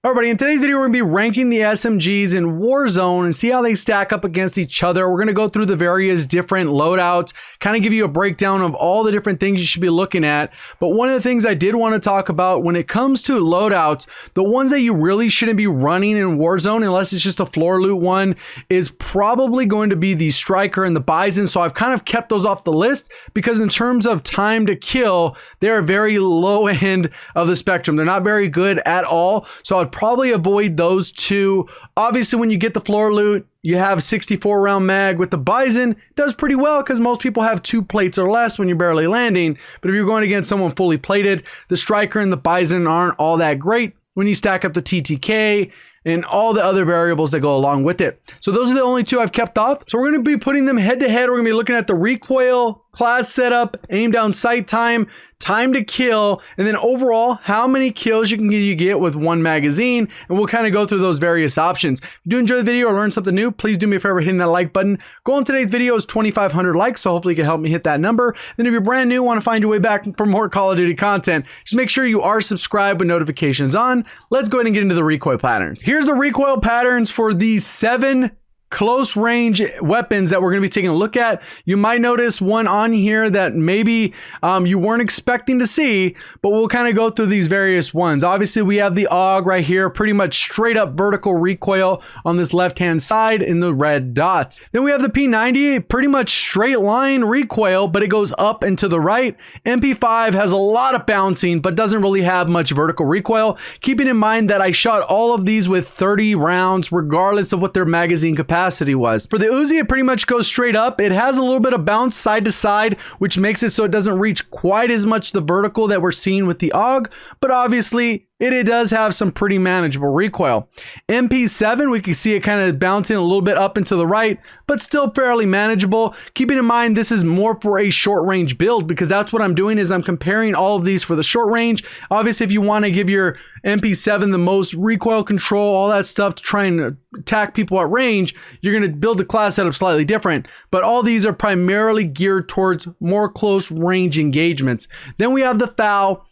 Everybody, in today's video, we're going to be ranking the SMGs in Warzone and see how they stack up against each other. We're going to go through the various different loadouts, kind of give you a breakdown of all the different things you should be looking at. But one of the things I did want to talk about when it comes to loadouts, the ones that you really shouldn't be running in Warzone, unless it's just a floor loot one, is probably going to be the Striker and the Bison. So I've kind of kept those off the list because in terms of time to kill, they're very low end of the spectrum. They're not very good at all. So I'd probably avoid those two. Obviously, when you get the floor loot, you have 64 round mag with the Bison. It does pretty well because most people have 2 plates or less when you're barely landing. But if you're going against someone fully plated, the Striker and the Bison aren't all that great when you stack up the TTK and all the other variables that go along with it. So those are the only 2 I've kept off. So we're going to be putting them head to head. We're going to be looking at the recoil, class setup, aim down sight time, time to kill, and then overall how many kills you can get with one magazine, and we'll kind of go through those various options. If you do enjoy the video or learn something new, please do me a favor hitting that like button. Goal in today's video is 2,500 likes, so hopefully you can help me hit that number. Then if you're brand new, want to find your way back for more Call of Duty content, just make sure you are subscribed with notifications on. Let's go ahead and get into the recoil patterns. Here's the recoil patterns for these 7 close range weapons that we're going to be taking a look at. You might notice one on here that maybe you weren't expecting to see, but we'll kind of go through these various ones. Obviously, we have the AUG right here, pretty much straight up vertical recoil on this left hand side in the red dots. Then we have the P90, pretty much straight line recoil, but it goes up and to the right. MP5 has a lot of bouncing, but doesn't really have much vertical recoil. Keeping in mind that I shot all of these with 30 rounds, regardless of what their magazine capacity was. For the Uzi, it pretty much goes straight up. It has a little bit of bounce side to side, which makes it so it doesn't reach quite as much the vertical that we're seeing with the AUG, but obviously it does have some pretty manageable recoil. MP7, we can see it kind of bouncing a little bit up and to the right, but still fairly manageable. Keeping in mind, this is more for a short range build because that's what I'm doing is I'm comparing all of these for the short range. Obviously, if you want to give your MP7 the most recoil control, all that stuff to try and attack people at range, you're going to build the class setup slightly different. But all these are primarily geared towards more close range engagements. Then we have the FAL.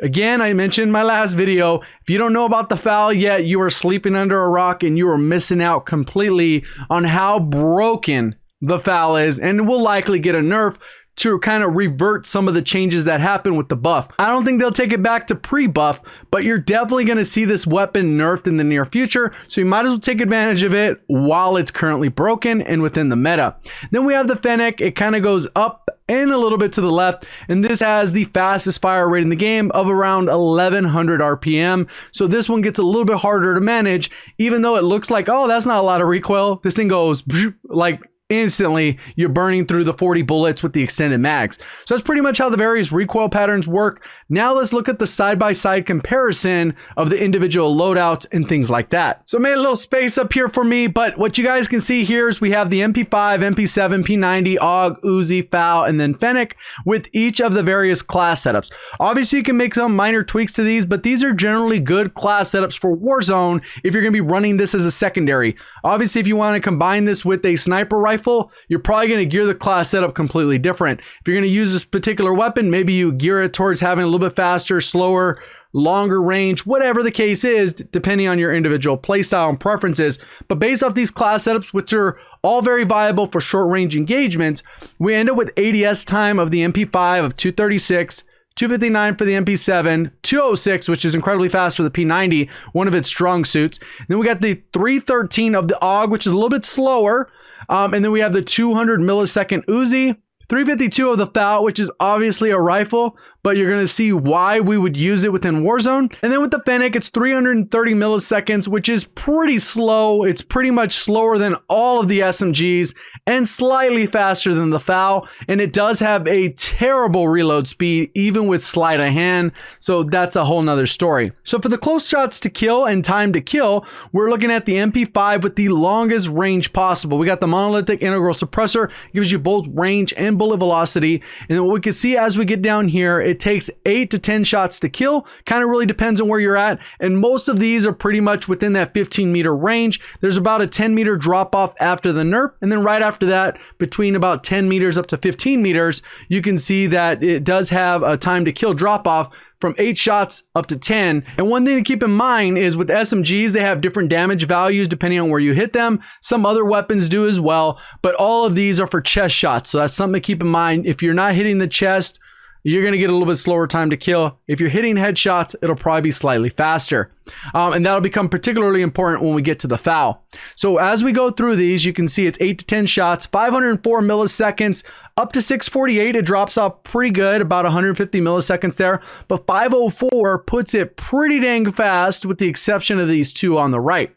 Again, I mentioned in my last video, if you don't know about the FAL yet, you are sleeping under a rock and you are missing out completely on how broken the FAL is, and will likely get a nerf to kind of revert some of the changes that happen with the buff. I don't think they'll take it back to pre-buff, but you're definitely going to see this weapon nerfed in the near future, so you might as well take advantage of it while it's currently broken and within the meta. Then we have the Fennec. It kind of goes up and a little bit to the left, and this has the fastest fire rate in the game of around 1100 RPM, so this one gets a little bit harder to manage. Even though it looks like, oh, that's not a lot of recoil, this thing goes like instantly. You're burning through the 40 bullets with the extended mags. So that's pretty much how the various recoil patterns work. Now let's look at the side-by-side comparison of the individual loadouts and things like that. So I made a little space up here for me, but what you guys can see here is we have the MP5, MP7, P90, AUG, Uzi, FAL, and then Fennec with each of the various class setups. Obviously, you can make some minor tweaks to these, but these are generally good class setups for Warzone if you're going to be running this as a secondary. Obviously, if you want to combine this with a sniper rifle, you're probably going to gear the class setup completely different. If you're going to use this particular weapon, maybe you gear it towards having a little bit faster, slower, longer range, whatever the case is, depending on your individual playstyle and preferences. But based off these class setups, which are all very viable for short range engagements, we end up with ADS time of the MP5 of 236, 259 for the MP7, 206, which is incredibly fast for the P90, one of its strong suits. And then we got the 313 of the AUG, which is a little bit slower. And then we have the 200 millisecond Uzi, 352 of the FAL, which is obviously a rifle, but you're going to see why we would use it within Warzone. And then with the Fennec, it's 330 milliseconds, which is pretty slow. It's pretty much slower than all of the SMGs and slightly faster than the FAL. And it does have a terrible reload speed, even with sleight of hand. So that's a whole nother story. So for the close shots to kill and time to kill, we're looking at the MP5 with the longest range possible. We got the monolithic integral suppressor, gives you both range and bullet velocity. And then what we can see as we get down here it takes 8 to 10 shots to kill. Kind of really depends on where you're at. And most of these are pretty much within that 15-meter range. There's about a 10-meter drop off after the nerf. And then right after that, between about 10 meters up to 15 meters, you can see that it does have a time to kill drop off from 8 shots up to 10. And one thing to keep in mind is with SMGs, they have different damage values depending on where you hit them. Some other weapons do as well, but all of these are for chest shots. So that's something to keep in mind. If you're not hitting the chest, you're going to get a little bit slower time to kill. If you're hitting headshots, it'll probably be slightly faster. And that'll become particularly important when we get to the FAL. So as we go through these, you can see it's 8 to 10 shots, 504 milliseconds, up to 648. It drops off pretty good, about 150 milliseconds there. But 504 puts it pretty dang fast with the exception of these two on the right.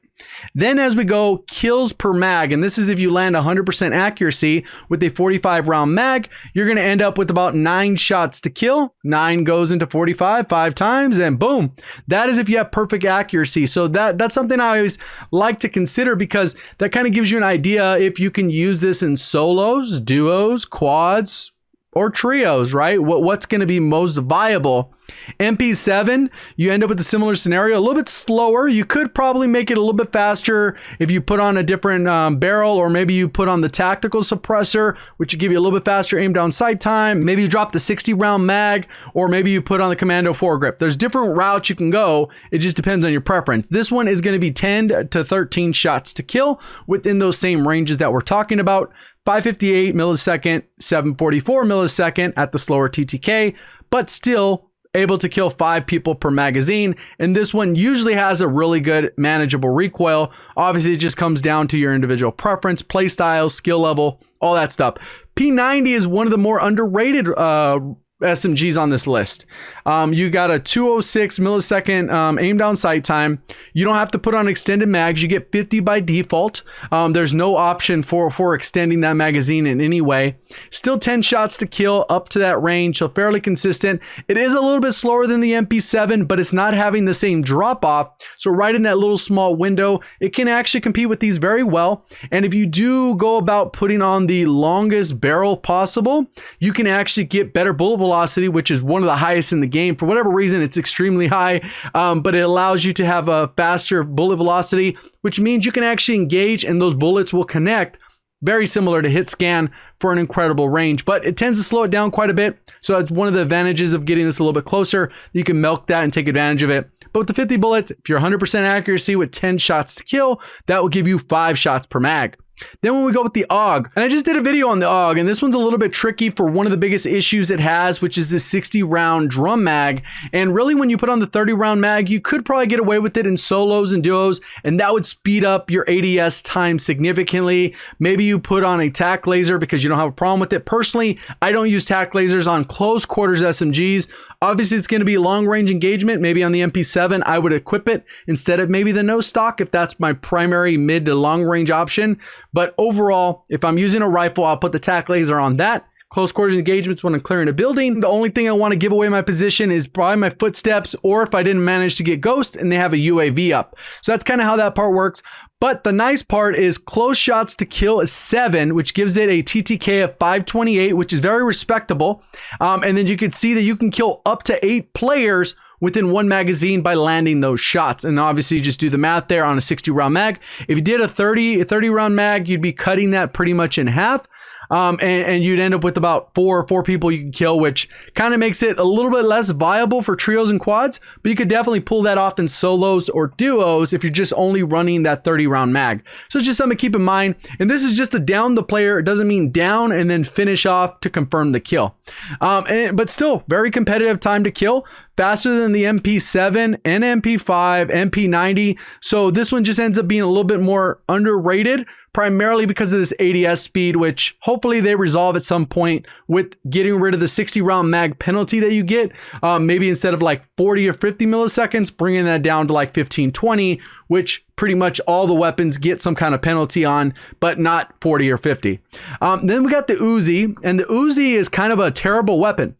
Then as we go, kills per mag, and this is if you land 100% accuracy with a 45 round mag, you're going to end up with about 9 shots to kill. 9 goes into 45 5 times, and boom. That is if you have perfect accuracy. So that's something I always like to consider, because that kind of gives you an idea if you can use this in solos, duos, quads, or trios, right? What's going to be most viable? MP7, you end up with a similar scenario, a little bit slower. You could probably make it a little bit faster if you put on a different barrel, or maybe you put on the tactical suppressor, which would give you a little bit faster aim down sight time. Maybe you drop the 60 round mag, or maybe you put on the commando foregrip. There's different routes you can go. It just depends on your preference. This one is going to be 10 to 13 shots to kill within those same ranges that we're talking about. 558 millisecond, 744 millisecond at the slower TTK, but still able to kill 5 people per magazine. And this one usually has a really good manageable recoil. Obviously, it just comes down to your individual preference, play style, skill level, all that stuff. P90 is one of the more underrated SMGs on this list. You got a 206 millisecond aim down sight time. You don't have to put on extended mags. You get 50 by default. There's no option for extending that magazine in any way. Still 10 shots to kill up to that range, so fairly consistent. It is a little bit slower than the MP7, but it's not having the same drop off. So right in that little small window, it can actually compete with these very well. And if you do go about putting on the longest barrel possible, you can actually get better bullet velocity, which is one of the highest in the game. For whatever reason, it's extremely high, but it allows you to have a faster bullet velocity, which means you can actually engage and those bullets will connect, very similar to hit scan, for an incredible range. But it tends to slow it down quite a bit. So that's one of the advantages of getting this a little bit closer. You can milk that and take advantage of it. But with the 50 bullets, if you're 100% accuracy with 10 shots to kill, that will give you 5 shots per mag. Then when we go with the AUG, and I just did a video on the AUG, and this one's a little bit tricky for one of the biggest issues it has, which is the 60 round drum mag. And really when you put on the 30 round mag, you could probably get away with it in solos and duos, and that would speed up your ADS time significantly. Maybe you put on a tac laser because you don't have a problem with it. Personally, I don't use tac lasers on close quarters SMGs. Obviously, it's going to be long range engagement. Maybe on the MP7, I would equip it instead of maybe the no stock if that's my primary mid to long range option. But overall, if I'm using a rifle, I'll put the tac laser on that. Close quarters engagements when I'm clearing a building. The only thing I want to give away my position is probably my footsteps, or if I didn't manage to get ghost and they have a UAV up. So that's kind of how that part works. But the nice part is close shots to kill is 7, which gives it a TTK of 528, which is very respectable. And then you can see that you can kill up to 8 players within one magazine by landing those shots. And obviously you just do the math there on a 60 round mag. If you did a 30 round mag, you'd be cutting that pretty much in half. And you'd end up with about four people you can kill, which kind of makes it a little bit less viable for trios and quads, but you could definitely pull that off in solos or duos if you're just only running that 30 round mag. So it's just something to keep in mind. And this is just to down the player. It doesn't mean down and then finish off to confirm the kill. But still very competitive time to kill. Faster than the MP7 and MP5, MP90. So this one just ends up being a little bit more underrated, primarily because of this ADS speed, which hopefully they resolve at some point with getting rid of the 60 round mag penalty that you get. Maybe instead of like 40 or 50 milliseconds, bringing that down to like 15, 20, which pretty much all the weapons get some kind of penalty on, but not 40 or 50. Then we got the Uzi, and the Uzi is kind of a terrible weapon.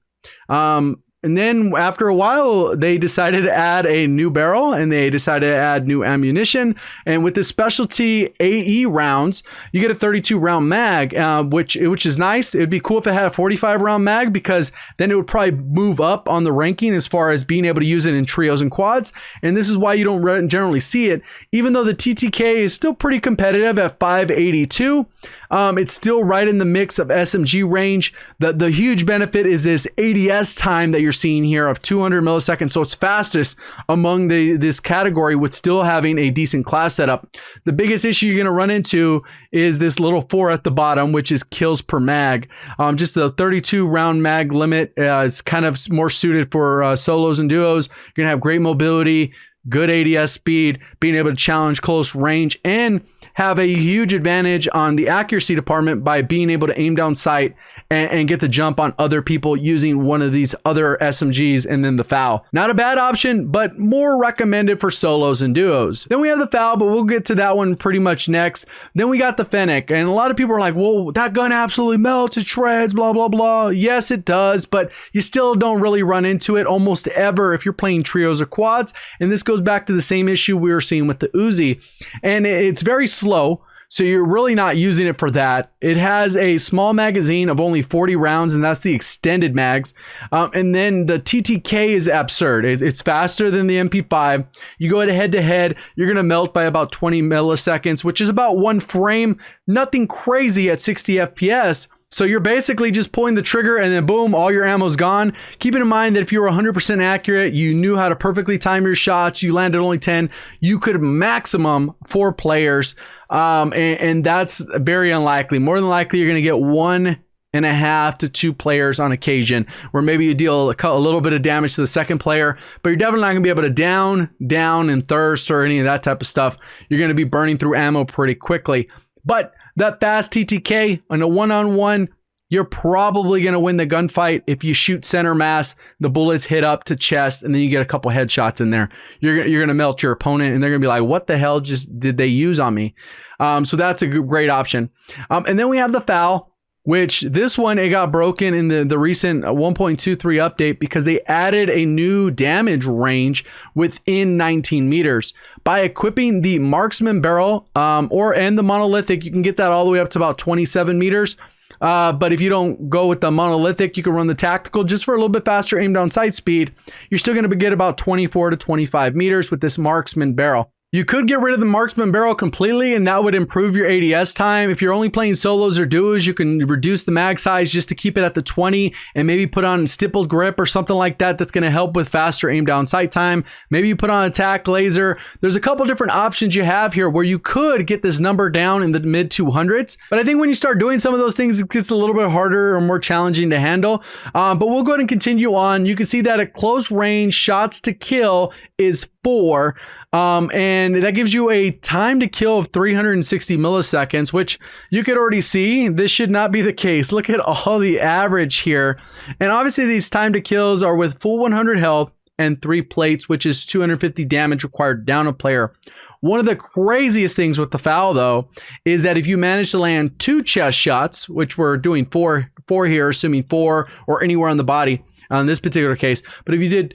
And then after a while, they decided to add a new barrel and they decided to add new ammunition. And with the specialty AE rounds, you get a 32 round mag, which is nice. It'd be cool if it had a 45 round mag, because then it would probably move up on the ranking as far as being able to use it in trios and quads. And this is why you don't generally see it. Even though the TTK is still pretty competitive at 582, it's still right in the mix of SMG range. The huge benefit is this ADS time that you're seeing here of 200 milliseconds. So it's fastest among this category with still having a decent class setup. The biggest issue you're going to run into is this little 4 at the bottom, which is kills per mag. Just the 32 round mag limit is kind of more suited for solos and duos. You're going to have great mobility, good ADS speed, being able to challenge close range, and have a huge advantage on the accuracy department by being able to aim down sight and get the jump on other people using one of these other SMGs and then the FAL. Not a bad option, but more recommended for solos and duos. Then we have the FAL, but we'll get to that one pretty much next. Then we got the Fennec, and a lot of people are like, well, that gun absolutely melts, it shreds, blah, blah, blah. Yes, it does, but you still don't really run into it almost ever if you're playing trios or quads. And this goes back to the same issue we were seeing with the Uzi. And it's very slow, so you're really not using it for that. It has a small magazine of only 40 rounds, and that's the extended mags. And then the TTK is absurd. It's faster than the MP5. You go head to head, you're going to melt by about 20 milliseconds, which is about 1 frame. Nothing crazy at 60 FPS. So you're basically just pulling the trigger and then boom, all your ammo's gone. Keeping in mind that if you were 100% accurate, you knew how to perfectly time your shots, you landed only 10, you could maximum 4 players. And that's very unlikely. More than likely, you're going to get 1.5 to 2 players on occasion, where maybe you deal a little bit of damage to the second player, but you're definitely not going to be able to down and thirst or any of that type of stuff. You're going to be burning through ammo pretty quickly. But that fast TTK on a one-on-one, you're probably going to win the gunfight if you shoot center mass, the bullets hit up to chest, and then you get a couple headshots in there. You're going to melt your opponent, and they're going to be like, what the hell just did they use on me? So that's a great option. And then we have the FAL, which this one, it got broken in the recent 1.23 update because they added a new damage range within 19 meters. By equipping the marksman barrel and the monolithic, you can get that all the way up to about 27 meters. But if you don't go with the monolithic, you can run the tactical just for a little bit faster aim down sight speed. You're still going to get about 24 to 25 meters with this marksman barrel. You could get rid of the marksman barrel completely, and that would improve your ADS time. If you're only playing solos or duos, you can reduce the mag size just to keep it at the 20 and maybe put on stippled grip or something like that. That's going to help with faster aim down sight time. Maybe you put on attack laser. There's a couple different options you have here where you could get this number down in the mid 200s. But I think when you start doing some of those things, it gets a little bit harder or more challenging to handle. But we'll go ahead and continue on. You can see that at close range, shots to kill is 4. And that gives you a time to kill of 360 milliseconds, which you could already see. This should not be the case. Look at all the average here. And obviously these time to kills are with full 100 health and 3 plates, which is 250 damage required down a player. One of the craziest things with the FAL, though, is that if you manage to land 2 chest shots, which we're doing 4 here, assuming 4 or anywhere on the body on this particular case, but if you did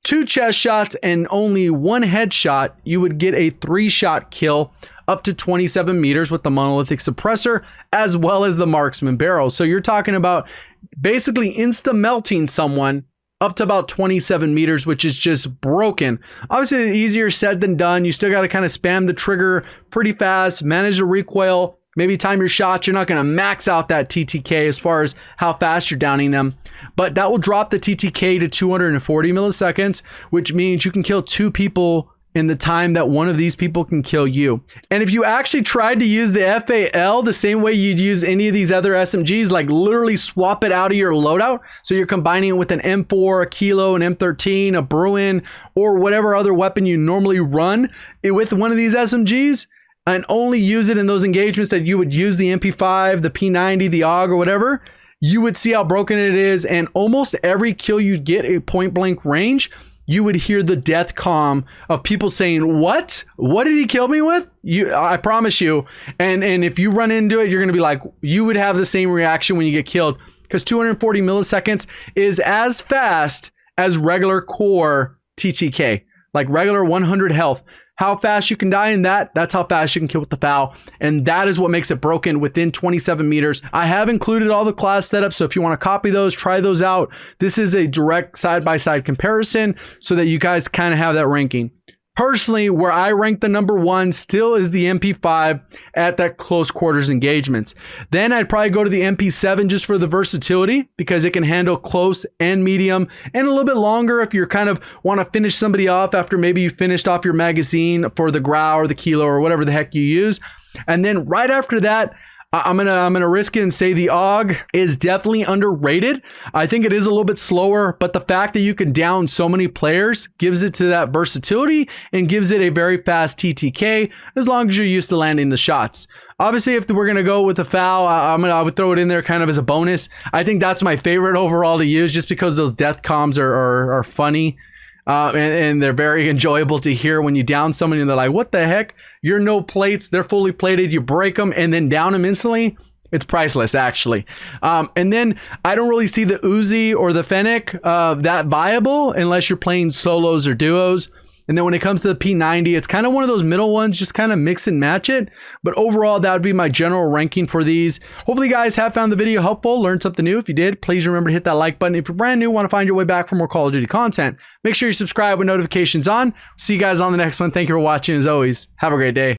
2 chest shots and only 1 headshot, you would get a 3-shot kill up to 27 meters with the monolithic suppressor, as well as the marksman barrel. So you're talking about basically insta-melting someone up to about 27 meters, which is just broken. Obviously, easier said than done. You still got to kind of spam the trigger pretty fast, manage the recoil, maybe time your shots. You're not going to max out that TTK as far as how fast you're downing them, but that will drop the TTK to 240 milliseconds, which means you can kill 2 people in the time that one of these people can kill you. And if you actually tried to use the FAL the same way you'd use any of these other SMGs, like literally swap it out of your loadout, so you're combining it with an M4, a Kilo, an M13, a Bruin, or whatever other weapon you normally run with one of these SMGs, and only use it in those engagements that you would use the MP5, the P90, the AUG, or whatever, you would see how broken it is. And almost every kill you'd get at point blank range, you would hear the death comm of people saying, what did he kill me with? I promise you. And if you run into it, you're going to be like, you would have the same reaction when you get killed, because 240 milliseconds is as fast as regular core TTK, like regular 100 health. How fast you can die in that's how fast you can kill with the FAL. And that is what makes it broken within 27 meters. I have included all the class setups, so if you want to copy those, try those out. This is a direct side-by-side comparison so that you guys kind of have that ranking. Personally, where I rank the number one still is the MP5 at that close quarters engagements. Then I'd probably go to the MP7 just for the versatility, because it can handle close and medium and a little bit longer if you're kind of want to finish somebody off after maybe you finished off your magazine for the Grau or the Kilo or whatever the heck you use. And then right after that, I'm gonna risk it and say the AUG is definitely underrated. I think it is a little bit slower, but the fact that you can down so many players gives it to that versatility and gives it a very fast TTK as long as you're used to landing the shots. Obviously, if we're gonna go with the FAL, I would throw it in there kind of as a bonus. I think that's my favorite overall to use, just because those death comms are funny. And they're very enjoyable to hear when you down someone and they're like, what the heck? You're no plates. They're fully plated. You break them and then down them instantly. It's priceless, actually. And then I don't really see the Uzi or the Fennec that viable unless you're playing solos or duos. And then when it comes to the P90, it's kind of one of those middle ones, just kind of mix and match it. But overall, that would be my general ranking for these. Hopefully you guys have found the video helpful, learned something new. If you did, please remember to hit that like button. If you're brand new, want to find your way back for more Call of Duty content, make sure you subscribe with notifications on. See you guys on the next one. Thank you for watching. As always, have a great day.